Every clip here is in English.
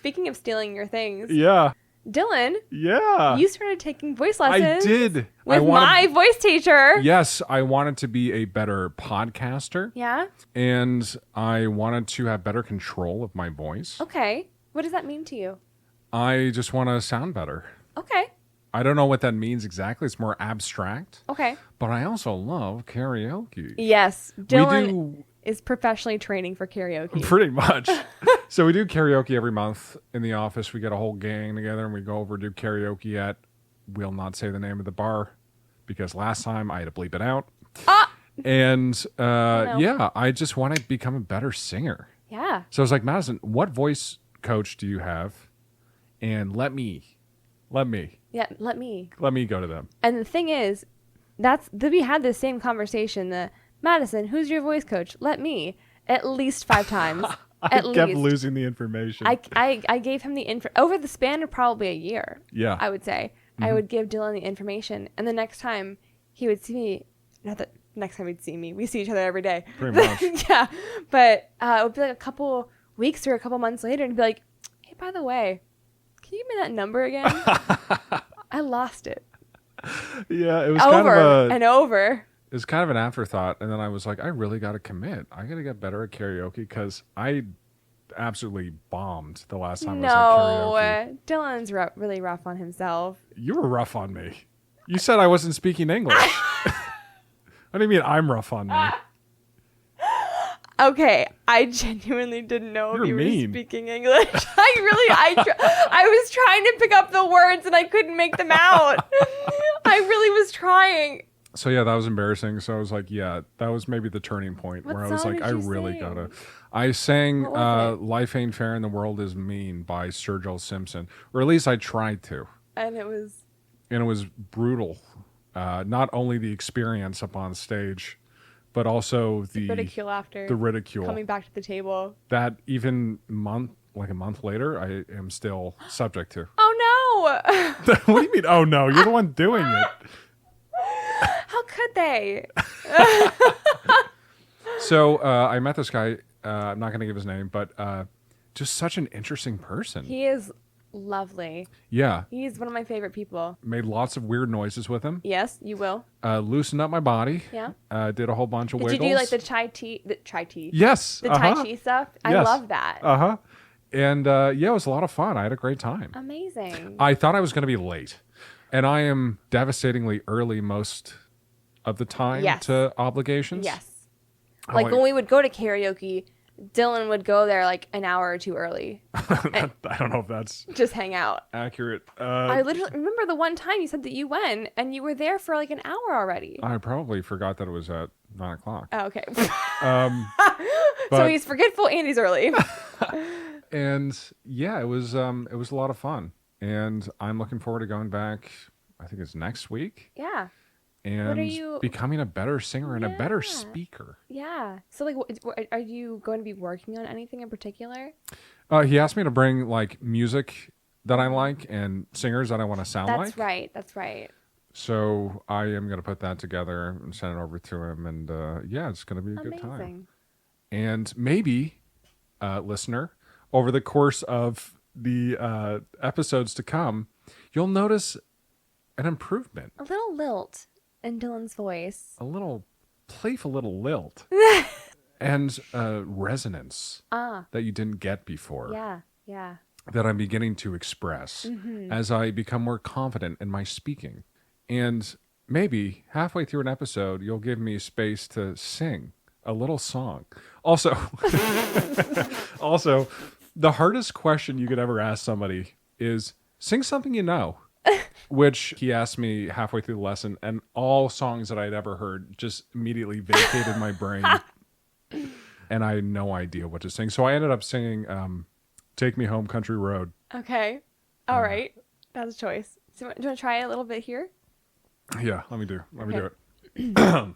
Speaking of stealing your things. Yeah. Dylan. Yeah. You started taking voice lessons. I did. With my voice teacher. Yes. I wanted to be a better podcaster. Yeah. And I wanted to have better control of my voice. Okay. What does that mean to you? I just want to sound better. Okay. I don't know what that means exactly. It's more abstract. Okay. But I also love karaoke. Yes. Dylan is professionally training for karaoke. Pretty much. So we do karaoke every month in the office. We get a whole gang together and we go over do karaoke at, we'll not say the name of the bar because last time I had to bleep it out. And yeah, I just want to become a better singer. Yeah. So I was like, Madison, what voice coach do you have? And let me go to them. And the thing is, we had the same conversation. Madison, who's your voice coach? Let me. At least 5 times. I kept losing the information. I gave him the info over the span of probably a year. Yeah. I would say. Mm-hmm. I would give Dylan the information. And the next time he would see me, not that next time he'd see me, we see each other every day. Pretty much. Yeah. But it would be like a couple weeks or a couple months later and be like, hey, by the way, can you give me that number again? I lost it. Yeah, it was over. It was kind of an afterthought, and then I was like, I really got to commit. I got to get better at karaoke because I absolutely bombed the last time I was at karaoke. Dylan's really rough on himself. You were rough on me. You said I wasn't speaking English. What do you mean I'm rough on me? Okay, I genuinely didn't know if you were speaking English. I was trying to pick up the words and I couldn't make them out. I really was trying. So yeah, that was embarrassing. So I was like, yeah, that was maybe the turning point where I was like, I really gotta. I sang "Life Ain't Fair and the World Is Mean" by Sturgill Simpson, or at least I tried to. And it was brutal. Not only the experience up on stage, but also the ridicule after. The ridicule coming back to the table. That even a month later, I am still subject to. Oh no! What do you mean? Oh no! You're the one doing it. How could they? So I met this guy. I'm not going to give his name, but just such an interesting person. He is lovely. Yeah. He's one of my favorite people. Made lots of weird noises with him. Yes, you will. Loosened up my body. Yeah. Did a whole bunch of wiggles. Did you do like the chai tea? Yes. The Tai Chi stuff? I love that. Uh-huh. And yeah, it was a lot of fun. I had a great time. Amazing. I thought I was going to be late. And I am devastatingly early most of the time to obligations. Yes. Like when we would go to karaoke, Dylan would go there like an hour or two early. I don't know if that's just hang out. Accurate. I literally remember the one time you said that you went and you were there for like an hour already. I probably forgot that it was at 9:00. Oh, okay. So he's forgetful and he's early. And yeah, it was a lot of fun. And I'm looking forward to going back, I think it's next week. Yeah. And becoming a better singer and a better speaker. Yeah. So like, are you going to be working on anything in particular? He asked me to bring like music that I like and singers that I want to sound like. That's right. So I am going to put that together and send it over to him. And yeah, it's going to be a good time. And maybe, listener, over the course of the episodes to come, you'll notice an improvement. A little lilt in Dylan's voice. A little playful little lilt. And resonance that you didn't get before. Yeah. That I'm beginning to express as I become more confident in my speaking. And maybe halfway through an episode, you'll give me space to sing a little song. Also, the hardest question you could ever ask somebody is sing something you know. Which he asked me halfway through the lesson, and all songs that I'd ever heard just immediately vacated my brain. And I had no idea what to sing. So I ended up singing Take Me Home Country Road. Okay. All right. That's a choice. So, do you want to try it a little bit here? Yeah, let me do it.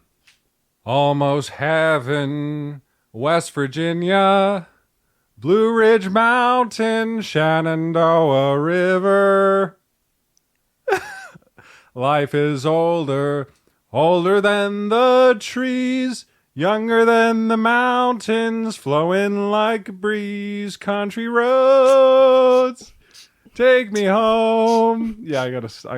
Almost heaven, West Virginia, Blue Ridge Mountain, Shenandoah River. Life is older than the trees, younger than the mountains, flowing like a breeze. Country road. Take me home. Yeah, I gotta stop.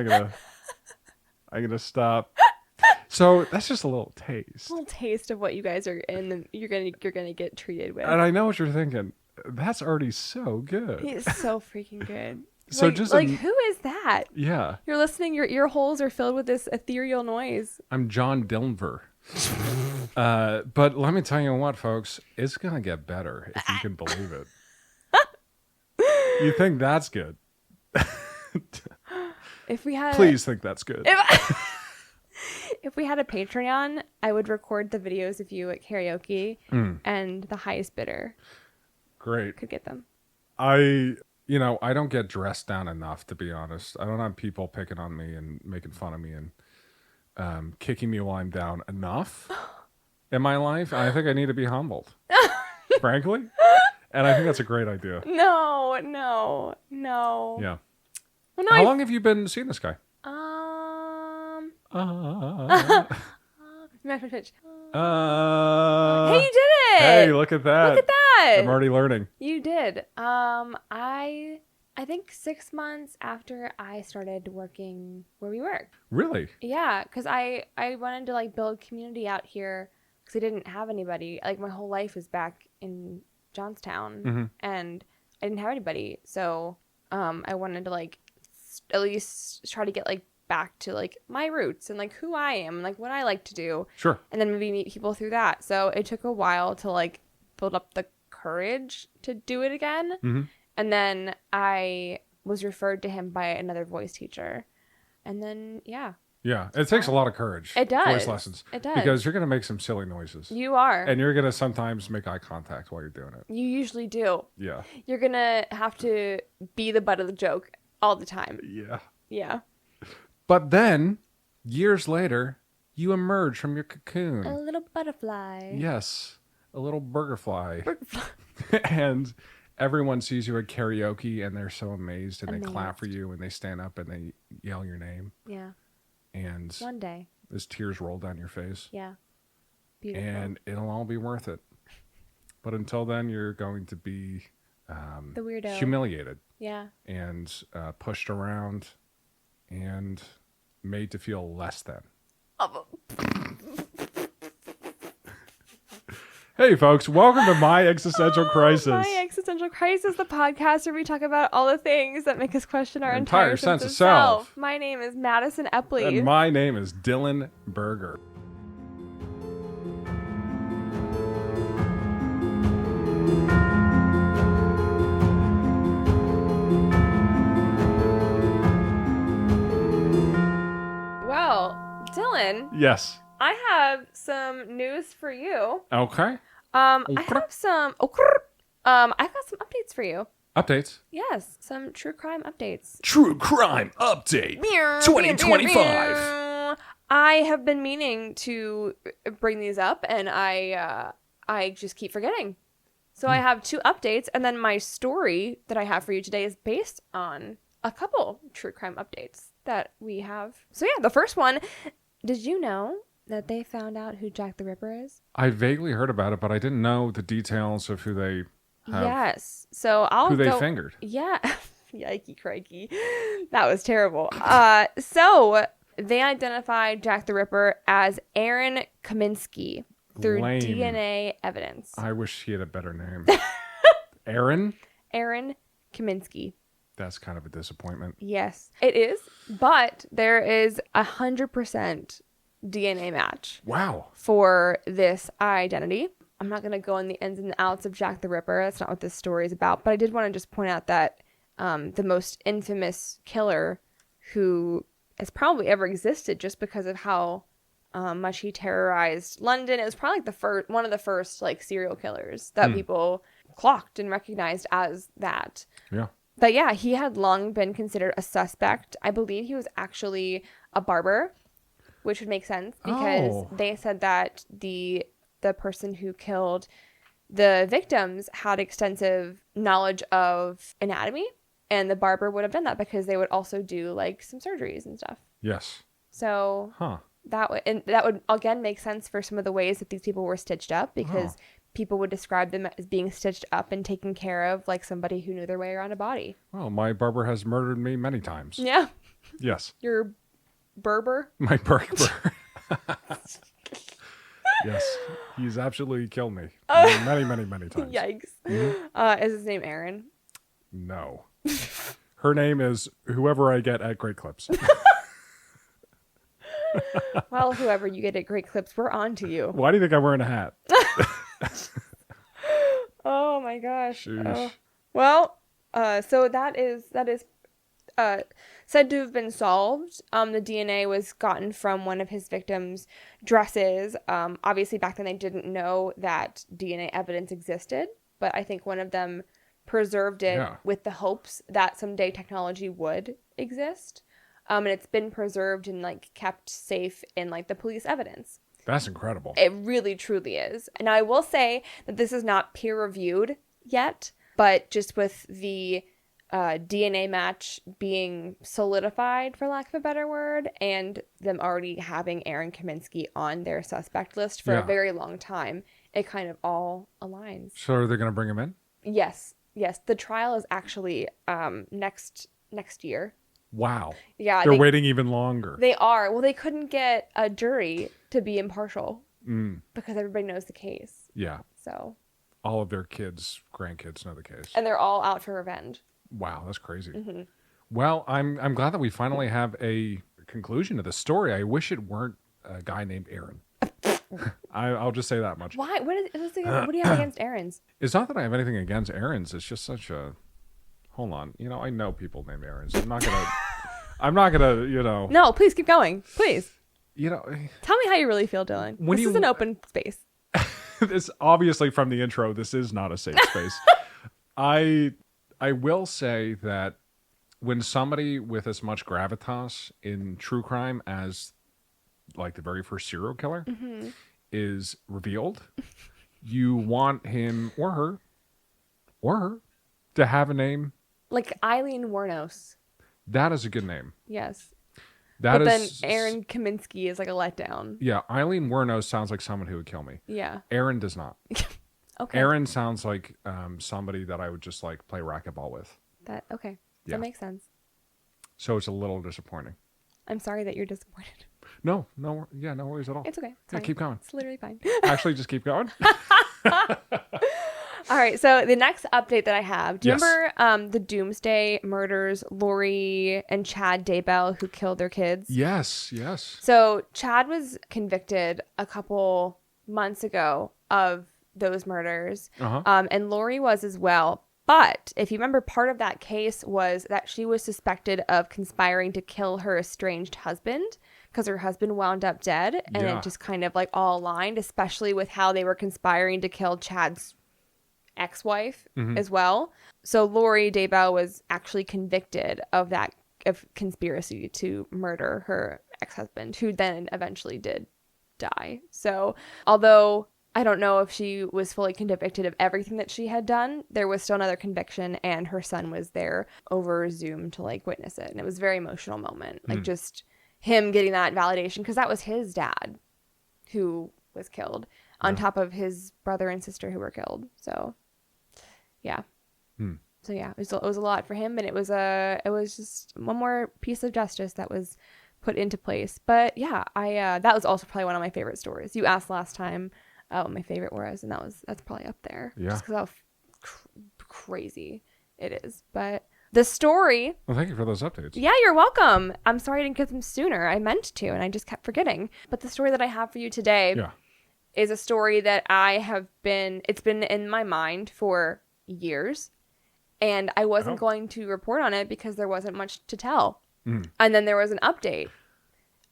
So that's just a little taste. A little taste of what you guys are in. You're gonna get treated with. And I know what you're thinking. That's already so good. He's so freaking good. So who is that? Yeah. You're listening. Your ear holes are filled with this ethereal noise. I'm John Dylnver. But let me tell you what, folks, it's gonna get better if you can believe it. You think that's good? If we had, please think that's good. If we had a Patreon, I would record the videos of you at karaoke, and the highest bidder, great, could get them. I don't get dressed down enough, to be honest. I don't have people picking on me and making fun of me and kicking me while I'm down enough in my life. I think I need to be humbled, frankly. And I think that's a great idea. No. Yeah. Well, no, How long have you been seeing this guy? Hey, you did it! Hey, look at that! Look at that! I'm already learning. You did. I think 6 months after I started working where we work. Really? Yeah, because I wanted to like build community out here because I didn't have anybody. Like my whole life was back in Johnstown, and I didn't have anybody. So I wanted to like at least try to get like back to like my roots and like who I am and like what I like to do. Sure. And then maybe meet people through that. So it took a while to like build up the courage to do it again. And then I was referred to him by another voice teacher. And then, yeah. Yeah, it takes a lot of courage. It does. Voice lessons. It does. Because you're going to make some silly noises. You are. And you're going to sometimes make eye contact while you're doing it. You usually do. Yeah. You're going to have to be the butt of the joke all the time. Yeah. Yeah. But then, years later, you emerge from your cocoon. A little butterfly. Yes. A little burgerfly. Butterfly. And everyone sees you at karaoke and they're so amazed and they clap for you and they stand up and they yell your name. Yeah. And one day, as tears roll down your face. Yeah. Beautiful. And it'll all be worth it. But until then, you're going to be the weirdo. Humiliated. Yeah. And pushed around and made to feel less than. Hey, folks, welcome to My Existential Crisis. My Existential Crisis, the podcast where we talk about all the things that make us question our entire sense of self. My name is Madison Epley. And my name is Dylan Berger. Well, Dylan. Yes. I have some news for you. Okay. I got some updates for you. Updates? Yes, some true crime updates. True crime update 2025. I have been meaning to bring these up, and I just keep forgetting. So I have 2 updates, and then my story that I have for you today is based on a couple true crime updates that we have. So yeah, the first one, did you know that they found out who Jack the Ripper is? I vaguely heard about it, but I didn't know the details of who they have. Yes. So who they fingered. Yeah. Yikey crikey. That was terrible. So they identified Jack the Ripper as Aaron Kaminsky through DNA evidence. I wish he had a better name. Aaron? Aaron Kaminsky. That's kind of a disappointment. Yes, it is. But there is 100% DNA match. Wow. For this identity. I'm not going to go in the ins and outs of Jack the Ripper. That's not what this story is about. But I did want to just point out that the most infamous killer who has probably ever existed just because of how much he terrorized London. It was probably like one of the first like serial killers that people clocked and recognized as that. Yeah. But yeah, he had long been considered a suspect. I believe he was actually a barber, which would make sense because they said that the person who killed the victims had extensive knowledge of anatomy, and the barber would have done that because they would also do like some surgeries and stuff. Yes. So that would again make sense for some of the ways that these people were stitched up because people would describe them as being stitched up and taken care of like somebody who knew their way around a body. Well, my barber has murdered me many times. Yeah. Yes. Your Berber? My barber. Yes. He's absolutely killed me. Many, many, many times. Yikes. Is his name Aaron? No. Her name is whoever I get at Great Clips. Well, whoever you get at Great Clips, we're on to you. Why do you think I'm wearing a hat? Oh my gosh. Sheesh. Well, so that is said to have been solved. The DNA was gotten from one of his victims' dresses. Obviously, back then they didn't know that DNA evidence existed, but I think one of them preserved it with the hopes that someday technology would exist. And it's been preserved and like kept safe in like the police evidence. That's incredible. It really, truly is. And I will say that this is not peer reviewed yet, but just with the DNA match being solidified, for lack of a better word, and them already having Aaron Kaminsky on their suspect list for a very long time, it kind of all aligns. So are they going to bring him in? Yes. The trial is actually next year. Wow. Yeah. They're waiting even longer. They are. Well, they couldn't get a jury to be impartial because everybody knows the case. Yeah. So. All of their kids, grandkids know the case. And they're all out for revenge. Wow, that's crazy. Mm-hmm. Well, I'm glad that we finally have a conclusion to the story. I wish it weren't a guy named Aaron. I'll just say that much. Why? What do you have against Aarons? It's not that I have anything against Aarons. It's just such a... Hold on. I know people named Aarons. I'm not gonna, No, please keep going. Please. Tell me how you really feel, Dylan. This is an open space. This obviously from the intro, this is not a safe space. I will say that when somebody with as much gravitas in true crime as like the very first serial killer is revealed, you want him or her to have a name. Like Eileen Wuornos. That is a good name. Yes. But then Aaron Kaminsky is like a letdown. Yeah, Eileen Wuornos sounds like someone who would kill me. Yeah. Aaron does not. Okay. Aaron sounds like somebody that I would just like play racquetball with. Okay. Yeah. That makes sense. So it's a little disappointing. I'm sorry that you're disappointed. No worries at all. It's okay. Yeah, keep going. It's literally fine. Actually, just keep going. All right, so the next update that I have, do you remember the Doomsday Murders, Lori and Chad Daybell, who killed their kids? Yes. So Chad was convicted a couple months ago of those murders, and Lori was as well. But if you remember, part of that case was that she was suspected of conspiring to kill her estranged husband because her husband wound up dead, and it just kind of like all aligned, especially with how they were conspiring to kill Chad's ex-wife as well. So Lori Daybell was actually convicted of conspiracy to murder her ex-husband, who then eventually did die. So although I don't know if she was fully convicted of everything that she had done, there was still another conviction, and her son was there over Zoom to like witness it. And it was a very emotional moment. Like just him getting that validation, because that was his dad who was killed on top of his brother and sister who were killed. So yeah. So yeah, it was a lot for him, and it was just one more piece of justice that was put into place. But yeah, that was also probably one of my favorite stories. You asked last time what my favorite was, and that's probably up there. Yeah. Just because how crazy it is. But the story... Well, thank you for those updates. Yeah, you're welcome. I'm sorry I didn't get them sooner. I meant to, and I just kept forgetting. But the story that I have for you today is a story that it's been in my mind for years, and I wasn't going to report on it because there wasn't much to tell. And then there was an update,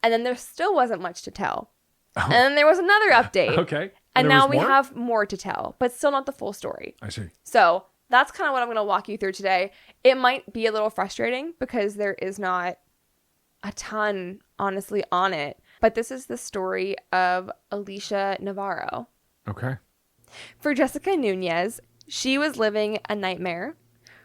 and then there still wasn't much to tell. And then there was another update. Okay. And now we have more to tell, but still not the full story. I see. So that's kind of what I'm going to walk you through today. It might be a little frustrating because there is not a ton, honestly, on it. But this is the story of Alicia Navarro. Okay. For Jessica Nunez, she was living a nightmare.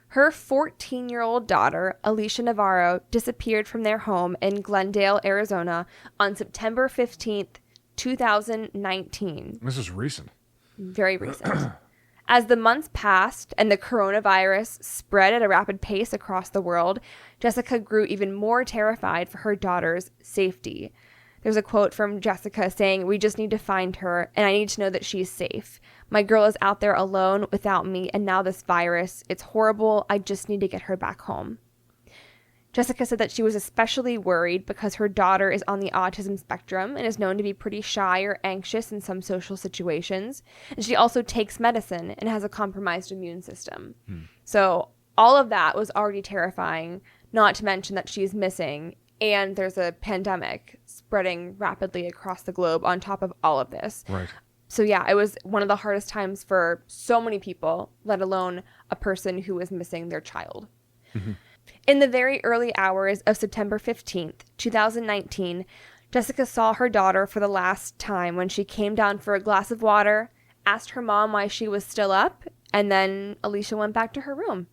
Her 14-year-old daughter, Alicia Navarro, disappeared from their home in Glendale, Arizona on September 15th, 2019. This is recent. very recent. As the months passed and the coronavirus spread at a rapid pace across the world, Jessica grew even more terrified for her daughter's safety. There's a quote from Jessica saying, "We just need to find her, and I need to know that she's safe. My girl is out there alone without me, and now this virus. It's horrible. I just need to get her back home." Jessica said that she was especially worried because her daughter is on the autism spectrum and is known to be pretty shy or anxious in some social situations. And she also takes medicine and has a compromised immune system. So all of that was already terrifying, not to mention that she's missing and there's a pandemic spreading rapidly across the globe on top of all of this. Right. So yeah, it was one of the hardest times for so many people, let alone a person who was missing their child. Mm-hmm. In the very early hours of September 15th, 2019, Jessica saw her daughter for the last time when she came down for a glass of water, asked her mom why she was still up, and then Alicia went back to her room.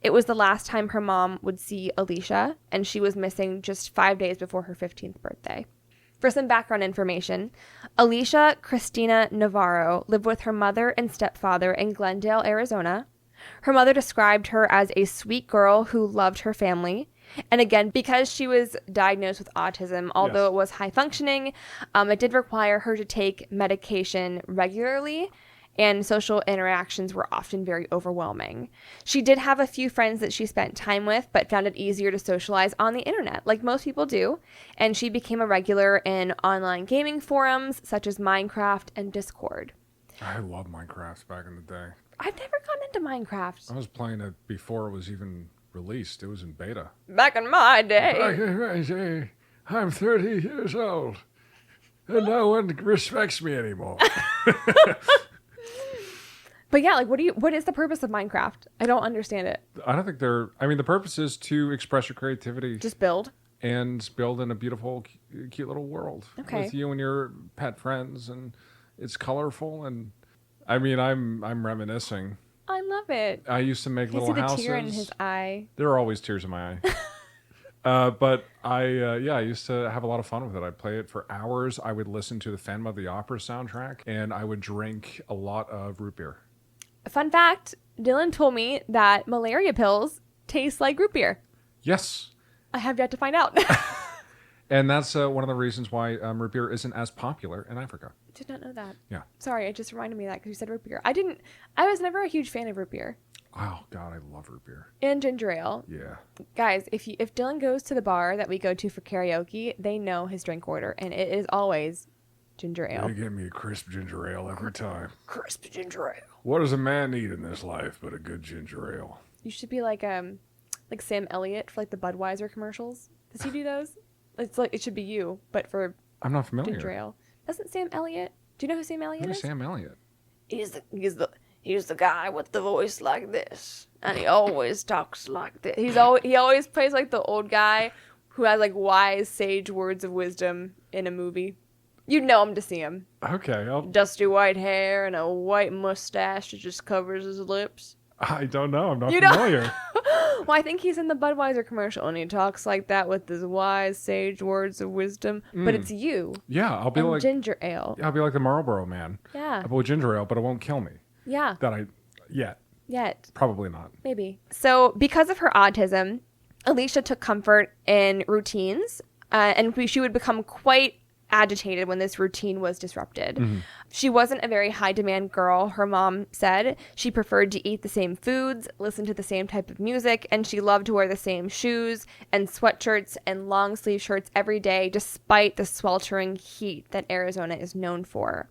It was the last time her mom would see Alicia, and she was missing just 5 days before her 15th birthday. For some background information, Alicia Cristina Navarro lived with her mother and stepfather in Glendale, Arizona. Her mother described her as a sweet girl who loved her family. And again, because she was diagnosed with autism, although it was high functioning, it did require her to take medication regularly, and social interactions were often very overwhelming. She did have a few friends that she spent time with, but found it easier to socialize on the internet, like most people do. And she became a regular in online gaming forums such as Minecraft and Discord. I love Minecraft back in the day. I've never gotten into Minecraft. I was playing it before it was even released. It was in beta. Back in my day. Back in my day, I'm 30 years old, and no one respects me anymore. But yeah, like, what is the purpose of Minecraft? I don't understand it. I don't think the purpose is to express your creativity. Just build. And build in a beautiful, cute little world. Okay. With you and your pet friends, and it's colorful, and I mean, I'm reminiscing. I love it. I used to make little houses. See the tear in his eye. There are always tears in my eye. But I used to have a lot of fun with it. I'd play it for hours. I would listen to the Phantom of the Opera soundtrack, and I would drink a lot of root beer. Fun fact, Dylan told me that malaria pills taste like root beer. Yes. I have yet to find out. And that's one of the reasons why root beer isn't as popular in Africa. Did not know that. Yeah. Sorry, it just reminded me of that because you said root beer. I was never a huge fan of root beer. Oh, God, I love root beer. And ginger ale. Yeah. Guys, if Dylan goes to the bar that we go to for karaoke, they know his drink order, and it is always ginger ale. They give me a crisp ginger ale every time. Crisp ginger ale. What does a man need in this life but a good ginger ale? You should be like Sam Elliott for like the Budweiser commercials. Does he do those? It's like it should be you, but for I'm not familiar. Ginger ale. Doesn't Sam Elliott? Do you know who Sam Elliott is? Sam Elliott? He's the guy with the voice like this, and he always talks like this. He always plays like the old guy who has like wise sage words of wisdom in a movie. You'd know him to see him. Okay. Dusty white hair and a white mustache that just covers his lips. I don't know. I'm not familiar. Well, I think he's in the Budweiser commercial, and he talks like that with his wise sage words of wisdom. But it's you. Yeah, I'll be and like ginger ale. I'll be like the Marlboro Man. Yeah. I'll be with ginger ale, but it won't kill me. Yeah. Yet. Probably not. Maybe. So, because of her autism, Alicia took comfort in routines, and she would become quite agitated when this routine was disrupted. Mm-hmm. She wasn't a very high demand girl, her mom said. She preferred to eat the same foods, listen to the same type of music, and she loved to wear the same shoes and sweatshirts and long sleeve shirts every day, despite the sweltering heat that Arizona is known for.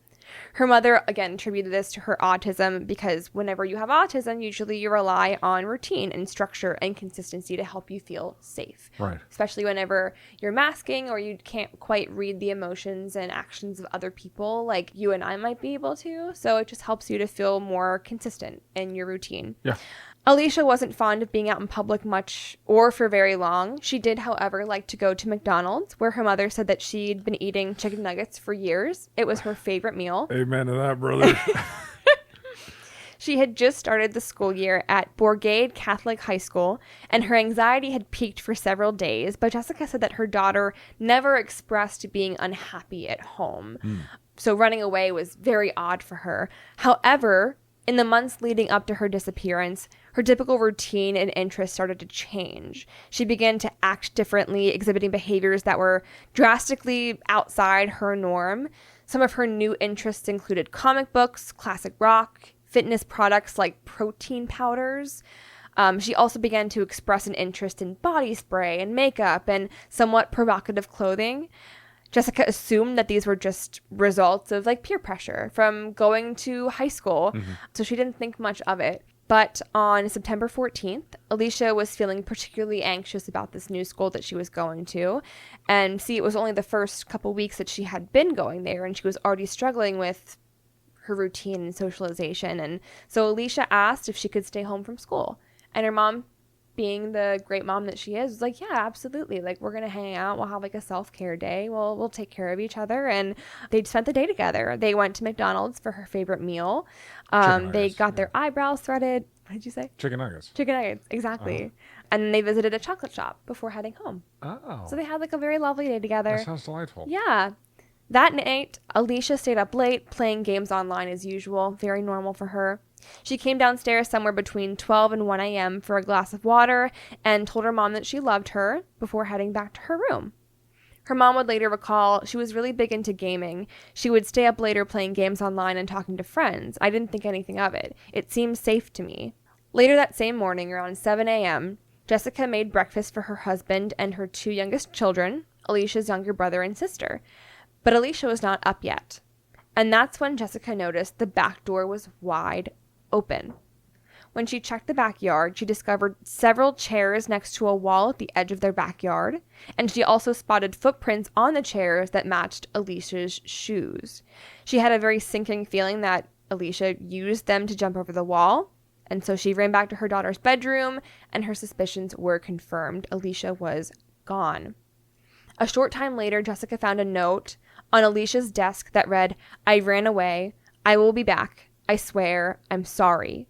Her mother, again, attributed this to her autism because whenever you have autism, usually you rely on routine and structure and consistency to help you feel safe. Right. Especially whenever you're masking or you can't quite read the emotions and actions of other people like you and I might be able to. So it just helps you to feel more consistent in your routine. Yeah. Alicia wasn't fond of being out in public much or for very long. She did, however, like to go to McDonald's, where her mother said that she'd been eating chicken nuggets for years. It was her favorite meal. Amen to that, brother. She had just started the school year at Bourgade Catholic High School, and her anxiety had peaked for several days, but Jessica said that her daughter never expressed being unhappy at home. So running away was very odd for her. However, in the months leading up to her disappearance, her typical routine and interests started to change. She began to act differently, exhibiting behaviors that were drastically outside her norm. Some of her new interests included comic books, classic rock, fitness products like protein powders. She also began to express an interest in body spray and makeup and somewhat provocative clothing. Jessica assumed that these were just results of like peer pressure from going to high school. So she didn't think much of it. But on September 14th, Alicia was feeling particularly anxious about this new school that she was going to. And see, it was only the first couple weeks that she had been going there, and she was already struggling with her routine and socialization. And so Alicia asked if she could stay home from school. And her mom, being the great mom that she is, was like, yeah, absolutely. Like, we're going to hang out. We'll have like a self-care day. We'll take care of each other. And they spent the day together. They went to McDonald's for her favorite meal. They got their eyebrows threaded. What did you say? Chicken nuggets. Chicken nuggets, exactly. And then they visited a chocolate shop before heading home. Oh. So they had like a very lovely day together. That sounds delightful. Yeah. That night, Alicia stayed up late, playing games online as usual. Very normal for her. She came downstairs somewhere between 12 and 1 a.m. for a glass of water and told her mom that she loved her before heading back to her room. Her mom would later recall she was really big into gaming. She would stay up later playing games online and talking to friends. I didn't think anything of it. It seemed safe to me. Later that same morning, around 7 a.m., Jessica made breakfast for her husband and her 2 youngest children, Alicia's younger brother and sister. But Alicia was not up yet. And that's when Jessica noticed the back door was wide open. When she checked the backyard, she discovered several chairs next to a wall at the edge of their backyard, and she also spotted footprints on the chairs that matched Alicia's shoes. She had a very sinking feeling that Alicia used them to jump over the wall, and so she ran back to her daughter's bedroom, and her suspicions were confirmed. Alicia was gone. A short time later, Jessica found a note on Alicia's desk that read, "I ran away. I will be back. I swear, I'm sorry."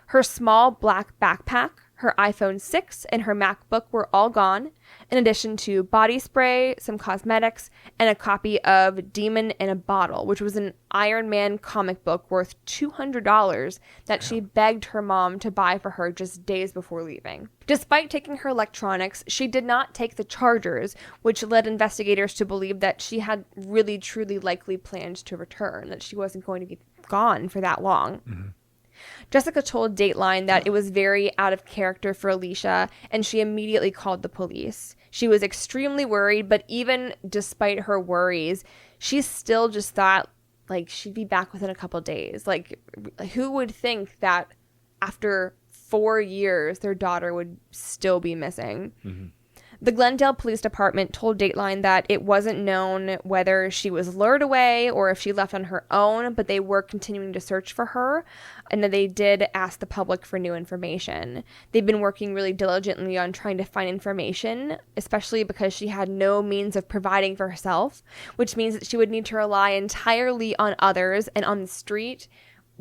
Her small black backpack, her iPhone 6, and her MacBook were all gone, in addition to body spray, some cosmetics, and a copy of Demon in a Bottle, which was an Iron Man comic book worth $200 that she begged her mom to buy for her just days before leaving. Despite taking her electronics, she did not take the chargers, which led investigators to believe that she had really truly likely planned to return, that she wasn't going to be gone for that long. Mm-hmm. Jessica told Dateline that it was very out of character for Alicia, and she immediately called the police. She was extremely worried, but even despite her worries, she still just thought, like, she'd be back within a couple days. Like, who would think that after 4 years, their daughter would still be missing? Mm-hmm. The Glendale Police Department told Dateline that it wasn't known whether she was lured away or if she left on her own, but they were continuing to search for her, and that they did ask the public for new information. They've been working really diligently on trying to find information, especially because she had no means of providing for herself, which means that she would need to rely entirely on others, and on the street,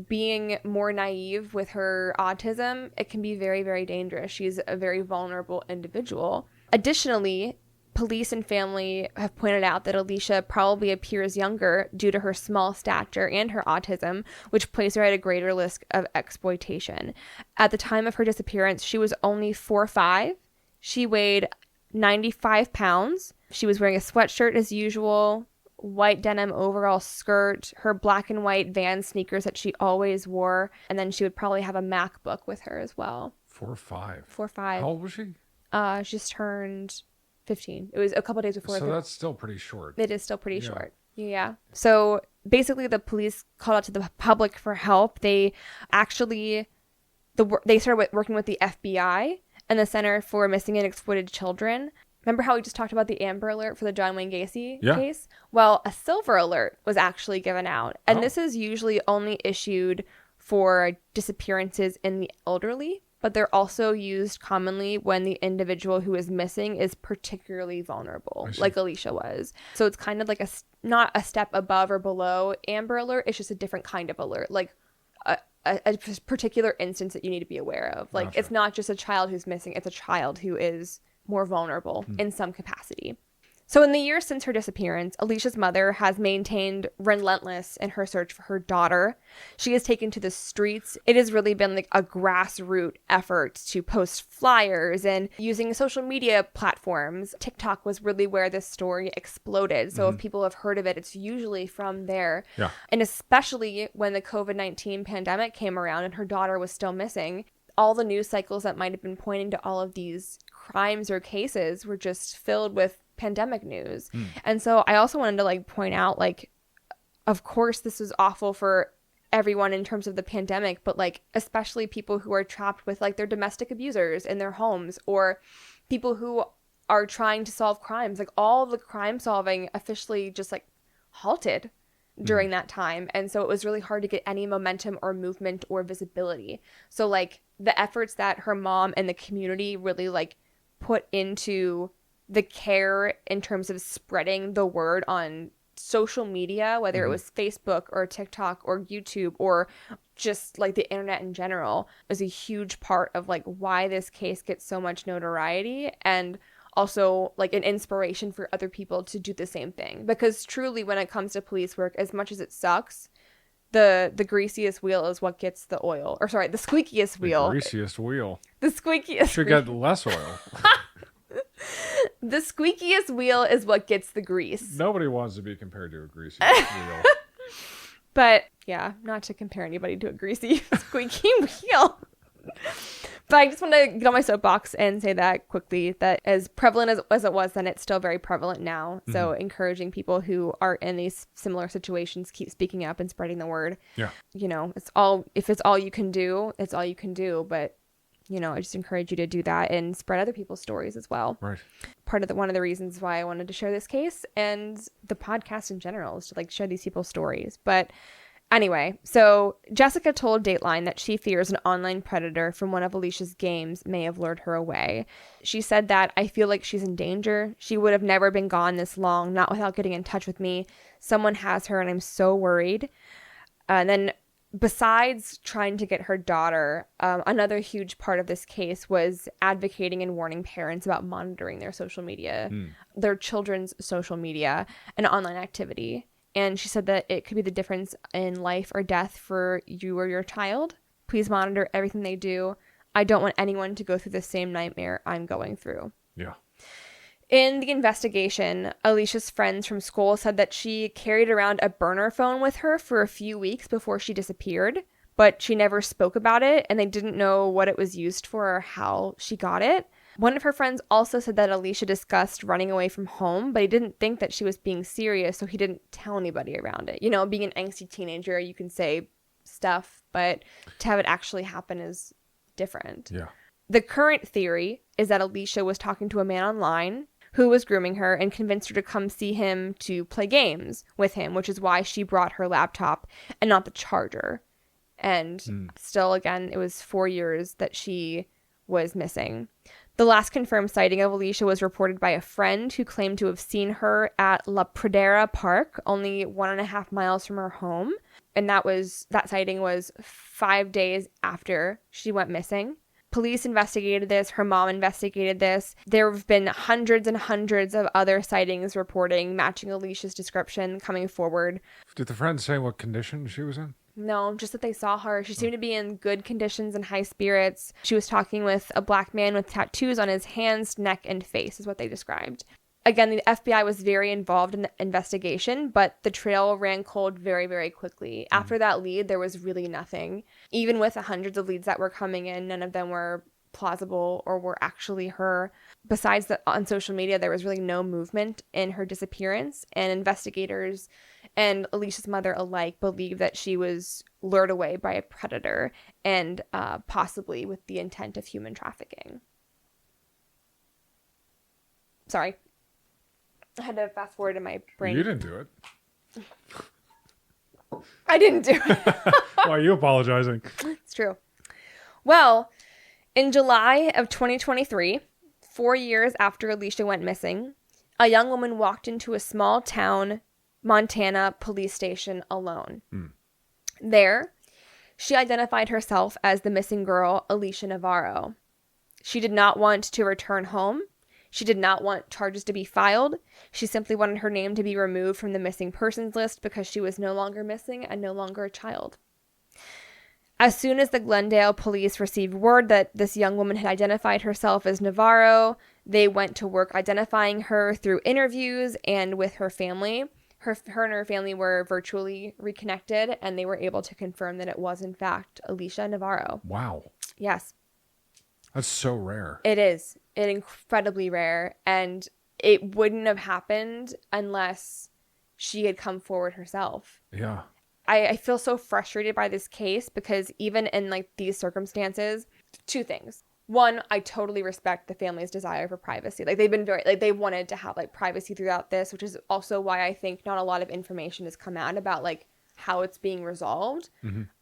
being more naive with her autism, it can be very, very dangerous. She's a very vulnerable individual. Additionally, police and family have pointed out that Alicia probably appears younger due to her small stature and her autism, which places her at a greater risk of exploitation. At the time of her disappearance, she was only 4'5". She weighed 95 pounds. She was wearing a sweatshirt as usual, white denim overall skirt, her black and white Vans sneakers that she always wore, and then she would probably have a MacBook with her as well. 4'5". 4'5". How old was she? She just turned 15. It was a couple days before. So that's still pretty short. It is still pretty short. Yeah. So basically the police called out to the public for help. They actually, they started working with the FBI and the Center for Missing and Exploited Children. Remember how we just talked about the Amber Alert for the John Wayne Gacy case? Well, a Silver Alert was actually given out. And this is usually only issued for disappearances in the elderly, but they're also used commonly when the individual who is missing is particularly vulnerable, like Alicia was. So it's kind of like not a step above or below Amber Alert. It's just a different kind of alert, like a particular instance that you need to be aware of. Like, It's not just a child who's missing. It's a child who is more vulnerable in some capacity. So in the years since her disappearance, Alicia's mother has maintained relentless in her search for her daughter. She has taken to the streets. It has really been like a grassroots effort to post flyers and using social media platforms. TikTok was really where this story exploded. So if people have heard of it, it's usually from there. Yeah. And especially when the COVID-19 pandemic came around and her daughter was still missing, all the news cycles that might have been pointing to all of these crimes or cases were just filled with pandemic news. And so I also wanted to like point out, like, of course this is awful for everyone in terms of the pandemic, but like especially people who are trapped with like their domestic abusers in their homes, or people who are trying to solve crimes. Like all the crime solving officially just like halted during that time. And so it was really hard to get any momentum or movement or visibility. So like the efforts that her mom and the community really like put into the care in terms of spreading the word on social media, whether it was Facebook or TikTok or YouTube or just like the internet in general, is a huge part of like why this case gets so much notoriety, and also like an inspiration for other people to do the same thing. Because truly, when it comes to police work, as much as it sucks, the greasiest wheel is what gets the oil. Or sorry, the squeakiest wheel. The greasiest wheel. The squeakiest. Should get less oil. The squeakiest wheel is what gets the grease. Nobody wants to be compared to a greasy wheel. But yeah, not to compare anybody to a greasy, squeaky wheel. But I just want to get on my soapbox and say that quickly, that as prevalent as it was then, it's still very prevalent now. So encouraging people who are in these similar situations, keep speaking up and spreading the word. Yeah. You know, if it's all you can do, it's all you can do. But you know, I just encourage you to do that and spread other people's stories as well. Right. One of the reasons why I wanted to share this case and the podcast in general is to like share these people's stories. But anyway, so Jessica told Dateline that she fears an online predator from one of Alicia's games may have lured her away. She said that, "I feel like she's in danger. She would have never been gone this long, not without getting in touch with me. Someone has her and I'm so worried." And then besides trying to get her daughter, another huge part of this case was advocating and warning parents about monitoring their social media, their children's social media and online activity. And she said that it could be the difference in life or death for you or your child. Please monitor everything they do. I don't want anyone to go through the same nightmare I'm going through. Yeah. In the investigation, Alicia's friends from school said that she carried around a burner phone with her for a few weeks before she disappeared, but she never spoke about it, and they didn't know what it was used for or how she got it. One of her friends also said that Alicia discussed running away from home, but he didn't think that she was being serious, so he didn't tell anybody around it. You know, being an angsty teenager, you can say stuff, but to have it actually happen is different. Yeah. The current theory is that Alicia was talking to a man online who was grooming her and convinced her to come see him to play games with him, which is why she brought her laptop and not the charger. And still, again, it was 4 years that she was missing. The last confirmed sighting of Alicia was reported by a friend who claimed to have seen her at La Pradera Park, only 1.5 miles from her home. And that sighting was 5 days after she went missing. Police investigated this. Her mom investigated this. There have been hundreds and hundreds of other sightings reporting, matching Alicia's description coming forward. Did the friend say what condition she was in? No, just that they saw her. She seemed to be in good conditions and high spirits. She was talking with a black man with tattoos on his hands, neck, and face, is what they described. Again, the FBI was very involved in the investigation, but the trail ran cold very, very quickly. After that lead, there was really nothing. Even with the hundreds of leads that were coming in, none of them were plausible or were actually her. Besides that, on social media, there was really no movement in her disappearance, and investigators and Alicia's mother alike believe that she was lured away by a predator and possibly with the intent of human trafficking. Sorry. I had to fast forward in my brain. You didn't do it. I didn't do it. Why are you apologizing? It's true. Well, in July of 2023, 4 years after Alicia went missing, a young woman walked into a small town, Montana police station alone. There, she identified herself as the missing girl, Alicia Navarro. She did not want to return home. She did not want charges to be filed. She simply wanted her name to be removed from the missing persons list because she was no longer missing and no longer a child. As soon as the Glendale police received word that this young woman had identified herself as Navarro, they went to work identifying her through interviews and with her family. Her and her family were virtually reconnected, and they were able to confirm that it was, in fact, Alicia Navarro. Wow. Yes. That's so rare. It is. It's incredibly rare, and it wouldn't have happened unless she had come forward herself. Yeah. I feel so frustrated by this case because even in like these circumstances, two things. One, I totally respect the family's desire for privacy. Like they've been very, like they wanted to have like privacy throughout this, which is also why I think not a lot of information has come out about like how it's being resolved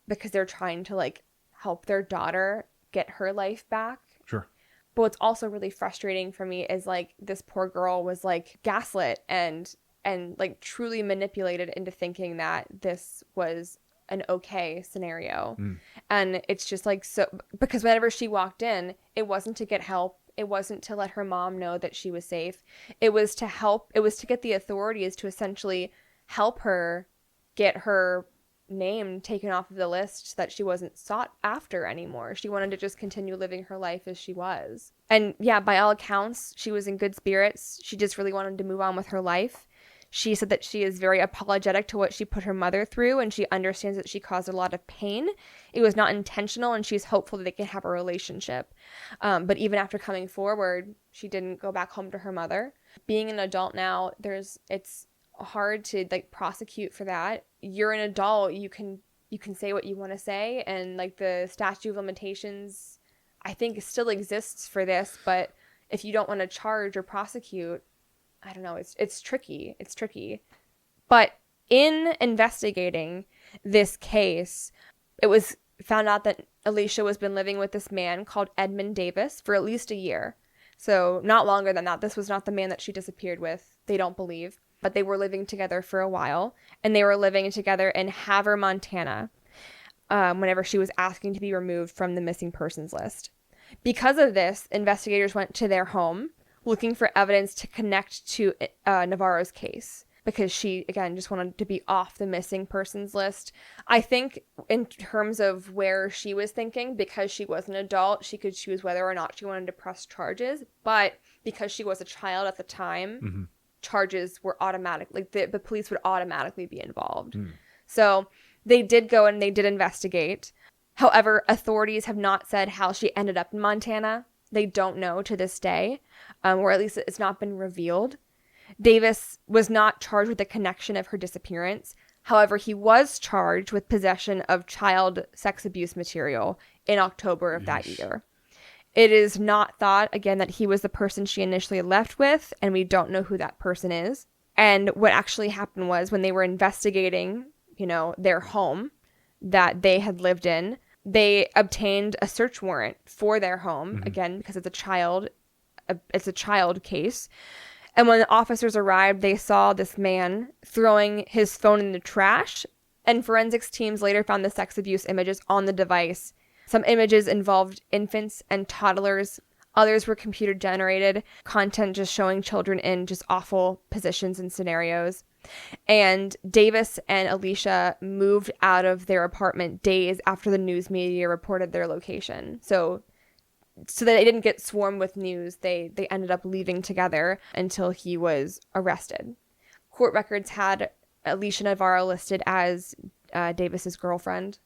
because they're trying to like help their daughter get her life back. Sure. But what's also really frustrating for me is like this poor girl was like gaslit and like truly manipulated into thinking that this was an okay scenario. And it's just like, so, because whenever she walked in, it wasn't to get help. It wasn't to let her mom know that she was safe. It was to help. It was to get the authorities to essentially help her get her name taken off of the list so that she wasn't sought after anymore. She wanted to just continue living her life as she was. And yeah, by all accounts, she was in good spirits. She just really wanted to move on with her life. She said that she is very apologetic to what she put her mother through, and she understands that she caused a lot of pain. It was not intentional, and she's hopeful that they can have a relationship. But even after coming forward, she didn't go back home to her mother. Being an adult now, it's hard to like prosecute for that. You're an adult, you can say what you want to say, and like the statute of limitations, I think still exists for this. But if you don't want to charge or prosecute, I don't know. It's tricky. It's tricky. But in investigating this case, it was found out that Alicia was been living with this man called Edmund Davis for at least a year. So not longer than that. This was not the man that she disappeared with. They don't believe. But they were living together for a while. And they were living together in Havre, Montana, whenever she was asking to be removed from the missing persons list. Because of this, investigators went to their home looking for evidence to connect to Navarro's case because she, again, just wanted to be off the missing persons list. I think in terms of where she was thinking, because she was an adult, she could choose whether or not she wanted to press charges. But because she was a child at the time, charges were automatic. Like the police would automatically be involved. So they did go and they did investigate. However, authorities have not said how she ended up in Montana. They don't know to this day, or at least it's not been revealed. Davis was not charged with the connection of her disappearance. However, he was charged with possession of child sex abuse material in October of that year. It is not thought, again, that he was the person she initially left with, and we don't know who that person is. And what actually happened was when they were investigating, their home that they had lived in, they obtained a search warrant for their home, again, because it's a child case. And when the officers arrived, they saw this man throwing his phone in the trash, and forensics teams later found the sex abuse images on the device. Some images involved infants and toddlers. Others were computer generated content just showing children in just awful positions and scenarios. And Davis and Alicia moved out of their apartment days after the news media reported their location. So that they didn't get swarmed with news, they ended up leaving together until he was arrested. Court records had Alicia Navarro listed as Davis's girlfriend.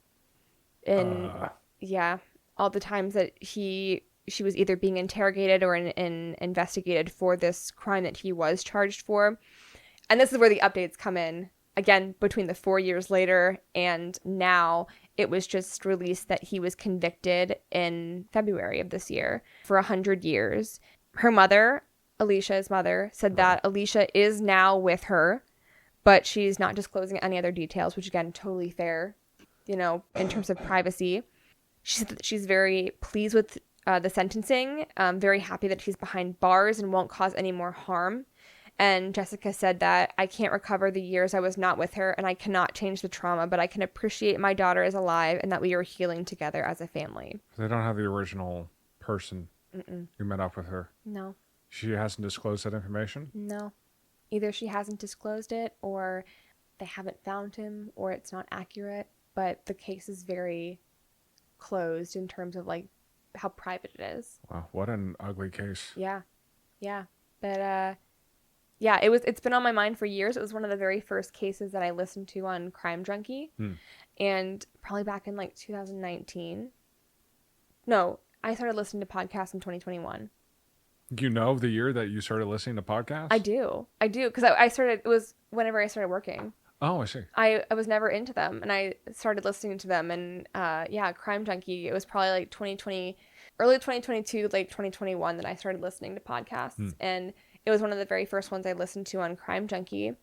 And all the times that she was either being interrogated or investigated for this crime that he was charged for. And this is where the updates come in. Again, between the 4 years later and now, it was just released that he was convicted in February of this year for 100 years. Her mother, Alicia's mother, said that Alicia is now with her, but she's not disclosing any other details, which again, totally fair, in terms of privacy. She said that she's very pleased with the sentencing, very happy that she's behind bars and won't cause any more harm. And Jessica said that I can't recover the years I was not with her, and I cannot change the trauma, but I can appreciate my daughter is alive and that we are healing together as a family. They don't have the original person who met up with her. No. She hasn't disclosed that information? No. Either she hasn't disclosed it, or they haven't found him, or it's not accurate. But the case is very closed in terms of like how private it is. Wow, what an ugly case. Yeah. But yeah, it's been on my mind for years. It was one of the very first cases that I listened to on Crime Junkie. And probably back in like 2019. No, I started listening to podcasts in 2021. You know the year that you started listening to podcasts? I do. Because I started, it was whenever I started working. Oh, I see. I was never into them, and I started listening to them, and yeah, Crime Junkie, it was probably like 2020, early 2022, late 2021 that I started listening to podcasts, and it was one of the very first ones I listened to on Crime Junkie,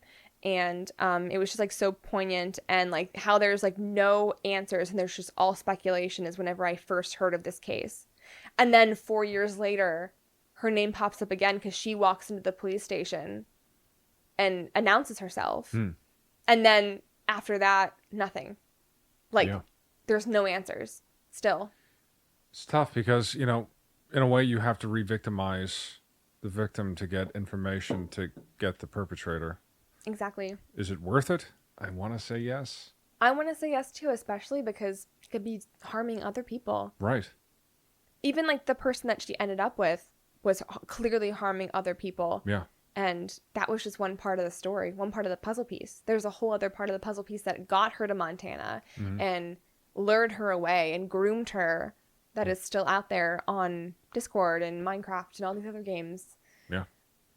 and it was just like so poignant, and like how there's like no answers, and there's just all speculation is whenever I first heard of this case. And then 4 years later, her name pops up again because she walks into the police station and announces herself. And then after that, nothing. Like, there's no answers still. It's tough because, you know, in a way you have to re-victimize the victim to get information to get the perpetrator. Exactly. Is it worth it? I want to say yes. I want to say yes, too, especially because it could be harming other people. Right. Even, like, the person that she ended up with was clearly harming other people. Yeah. And that was just one part of the story, one part of the puzzle piece. There's a whole other part of the puzzle piece that got her to Montana and lured her away and groomed her that is still out there on Discord and Minecraft and all these other games. Yeah.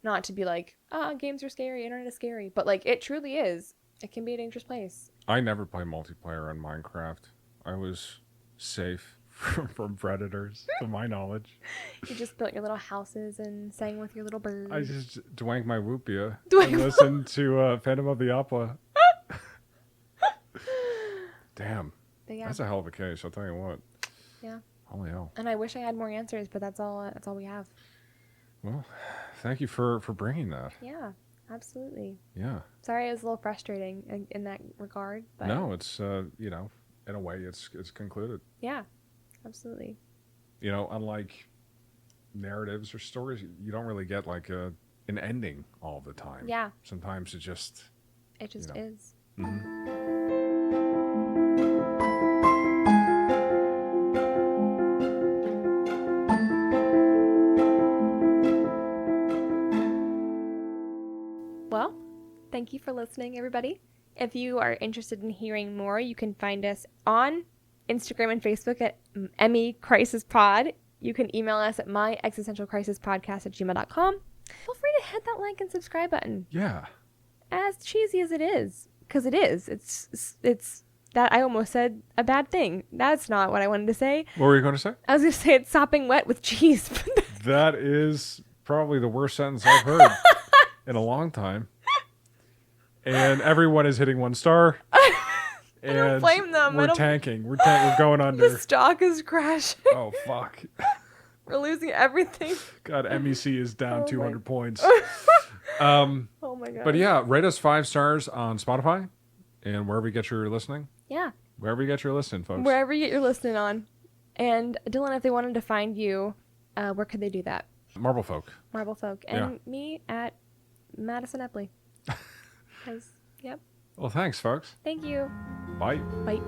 Not to be like, games are scary, internet is scary. But, like, it truly is. It can be a dangerous place. I never play multiplayer on Minecraft. I was safe from predators, to my knowledge. You just built your little houses and sang with your little birds. I just dwank my whoopia and listened to Phantom of the Opera. Damn. Yeah. That's a hell of a case, I'll tell you what. Yeah. Holy hell. And I wish I had more answers, but that's all we have. Well, thank you for bringing that. Yeah, absolutely. Yeah. Sorry it was a little frustrating in that regard. But no, it's, you know, in a way it's concluded. Yeah. Absolutely. You know, unlike narratives or stories, you don't really get like an ending all the time. Yeah. Sometimes it just is. Well, thank you for listening, everybody. If you are interested in hearing more, you can find us on Instagram and Facebook at Emmy Crisis Pod. You can email us at myexistentialcrisispodcast@gmail.com. Feel free to hit that like and subscribe button. Yeah. As cheesy as it is, because it is. It's that I almost said a bad thing. That's not what I wanted to say. What were you going to say? I was going to say it's sopping wet with cheese. That is probably the worst sentence I've heard in a long time. And everyone is hitting 1 star. I don't blame them. We're tanking. We're going under. The stock is crashing. Oh, fuck. We're losing everything. God, MEC is down 200 points. Oh, my God. But yeah, rate us 5 stars on Spotify and wherever you get your listening. Yeah. Wherever you get your listening, folks. Wherever you get your listening on. And Dylan, if they wanted to find you, where could they do that? Marble Folk. And me at Madison Epley. Yep. Well, thanks, folks. Thank you. Bye. Bye.